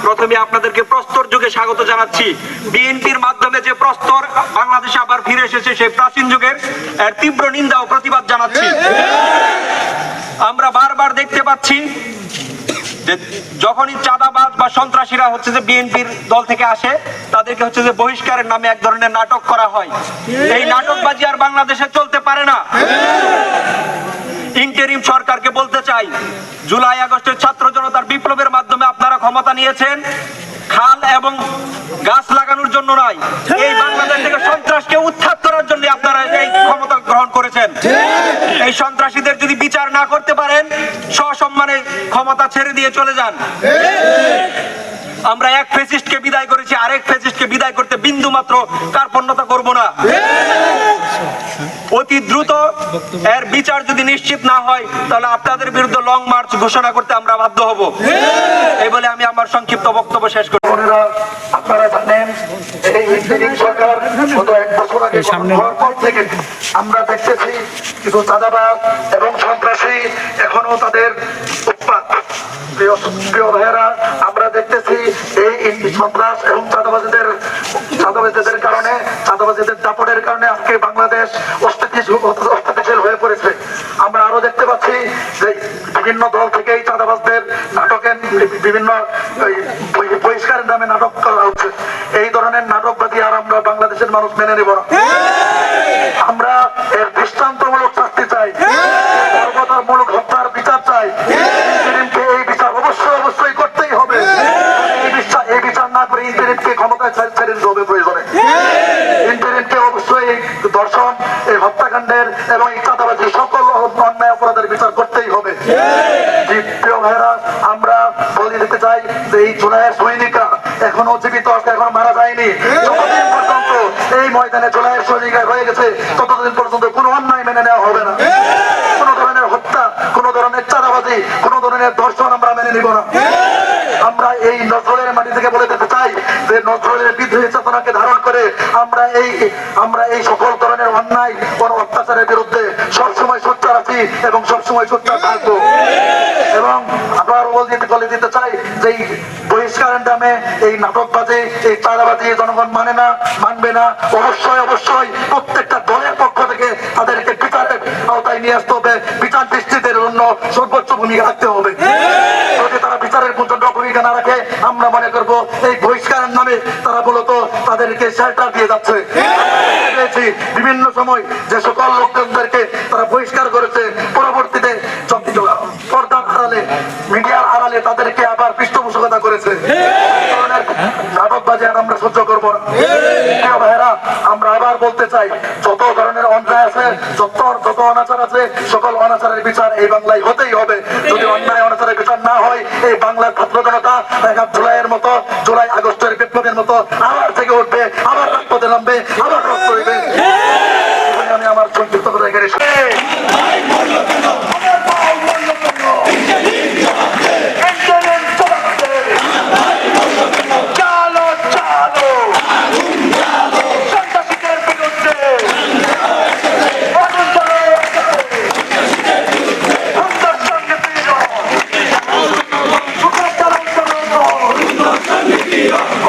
প্রথমে আপনাদেরকে প্রস্তর যুগে স্বাগত জানাচ্ছি। বিএনপির মাধ্যমে যে প্রস্তর বাংলাদেশে আবার ফিরে এসেছে সেই প্রাচীন যুগের এর তীব্র নিন্দা ও প্রতিবাদ জানাচ্ছি। আমরা বারবার দেখতে পাচ্ছি যে যখনই চাঁদাবাজ বা সন্ত্রাসীরা হচ্ছে যে বিএনপির দল থেকে আসে তাদেরকে হচ্ছে যে বহিষ্কারের নামে এক ধরনের নাটক করা হয়। এই নাটকবাজি আর বাংলাদেশে চলতে পারে না। ইন্টারিম সরকারকে বলতে চাই, জুলাই আগস্টের ছাত্র জনতার বিপ্লবের মাধ্যমে আপনারা ক্ষমতা নিয়েছেন খাল এবং গাছ লাগানোর জন্য নয়, এই বাংলাদেশ থেকে সন্ত্রাসকে উৎখাত করার জন্য আপনারা এই ক্ষমতা গ্রহণ করেছেন। এই সন্ত্রাসীদের যদি বিচার না করতে পারেন সসম্মানে ক্ষমতা ছেড়ে দিয়ে চলে যান। আমরা এক ফ্যাসিস্টকে বিদায় করেছি, আরেক ফ্যাসিস্টকে বিদায় করতে বিন্দু মাত্র কার্পণ্যতা করব না। অতি দ্রুত এর বিচার যদি নিশ্চিত না হয় তাহলে আপনাদের বিরুদ্ধে লং মার্চ ঘোষণা করতে আমরা বাধ্য হব। এই বলে আমি আমার সংক্ষিপ্ত বক্তব্য শেষ করি। আপনারা জানেন এই ইন্টারিম সরকার গত এক বছর আগে হওয়ার পর থেকে আমরা দেখতেছি কিছু চাঁদাবাজ এবং সন্ত্রাসী এখনো তাদের উৎপাত। প্রিয় ভাইয়েরা, আমরা দেখতেছি এই সন্ত্রাস এবং চাঁদাবাজীদের কারণে, চাঁদাবাজীদের দাপটের কারণে আজকে বাংলাদেশ অস্থিতিশীল হয়ে পড়েছে। আমরা আরো দেখতে পাচ্ছি যে বিভিন্ন দল থেকে এই চাঁদাবাজদের নাটকের বিভিন্ন বহিষ্কারের নামে নাটক করা হচ্ছে। এই ধরনের নাটকবাদী আর আমরা বাংলাদেশের মানুষ মেনে নেব না। আমরা এর দৃষ্টান্তমূলক শাস্তি চাই, মূলক হত্যার বিচার চাই। এই বিচার অবশ্যই করতেই হবে। এই বিচার না করে ইন্টারিমকে ক্ষমতায় ছেড়ে দিতে হবে প্রয়োজনে। ইন্টারিমকে অবশ্যই দর্শন, এই হত্যাকাণ্ডের এবং এই চাঁদাবাজি সকল অন্যায় অপরাধের বিচার করতেই হবে। প্রিয় ভাইয়েরা, আমরা বলে দিতে চাই যে এই জুলাইয়ের সৈনিকরা এখনো জীবিত আছে, এখনো মারা যায়নি। যতদিন পর্যন্ত এই ময়দানে জুলাইয়ের সৈনিকরা রয়ে গেছে ততদিন পর্যন্ত কোনো অন্যায় মেনে নেওয়া হবে না। কোন ধরনের হত্যা, কোন ধরনের চাঁদাবাজি, কোন ধরনের দর্শন আমরা মেনে নিব না। আমরা এই নজরুলের মাটি থেকে বলে দিতে চাই যে নজরুলের বিদ্রোহী চেতনাকে ধারণ করে আমরা এই সকল ধরনের অন্যায় কোন অত্যাচারের বিরুদ্ধে সবসময় সোচ্চার আছি এবং সবসময় সোচ্চার থাকবো। এবং আবার বলে দিতে চাই যে এই বহিষ্কারের নামে এই নাটকবাজি, এই চাঁদাবাজি জনগণ মানবে না। অবশ্যই প্রত্যেকটা দলের পক্ষ থেকে তাদেরকে বিচারের আওতায় নিয়ে আসতে হবে। বিচার নিশ্চিতের জন্য সর্বোচ্চ ভূমিকা রাখতে হবে। যদি তারা বিচারের জন্য ভূমিকা না রাখে আমরা মনে করব এই বহিষ্কারের নামে তারা মূলত তাদেরকে শেল্টার দিয়ে যাচ্ছে। বিভিন্ন সময় যে সকল লোকজনদেরকে তারা বহিষ্কার করেছে, পরবর্তীতে পর্দার আড়ালে, মিডিয়ার আড়ালে তাদেরকে আবার পৃষ্ঠপোষকতা করেছে। নাটকবাজি আর আমরা সহ্য করবো না। ভাইয়েরা, আমরা আবার বলতে চাই যত ধরনের অন্যায় আছে, যত অনাচার আছে, সকল অনাচারের বিচার এই বাংলায় হতেই হবে। যদি অন্যায় অনাচারের বিচার না হয় এই বাংলার ছাত্র জনতা জুলাইয়ের মতো, জুলাই আগস্টের বিপ্লবের মতো আবার থেকে উঠবে, আবার রাজপথে নামবে, আবার রক্ত হইবে। আমি আমার সংক্ষিপ্ত কথা এখানে Yeah.